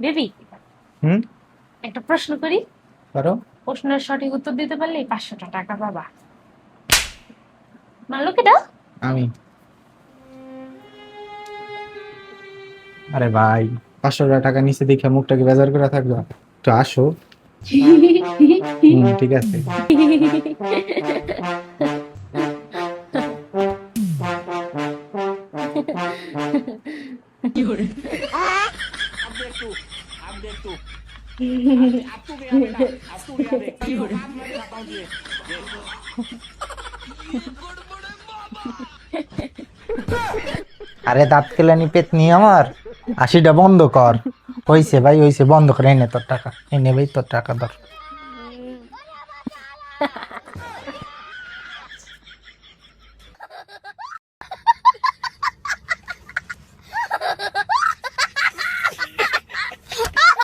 Baby, হুম, একটা প্রশ্ন করি। করো। প্রশ্নের সঠিক উত্তর দিতে পারলে 500টা টাকা পাবা। মানলো কেটা? আমি। আরে ভাই, 500 টাকা নিচে দেখে মুখটাকে বেজার করে থাকবা, তো আসো। ঠিক আছে। আরে দাঁত কেলানি পেত নি আমার, 80টা বন্ধ কর। হইছে ভাই, হইছে, বন্ধ করে এনে তোর টাকা, এনে ভাই তোর টাকা ধর।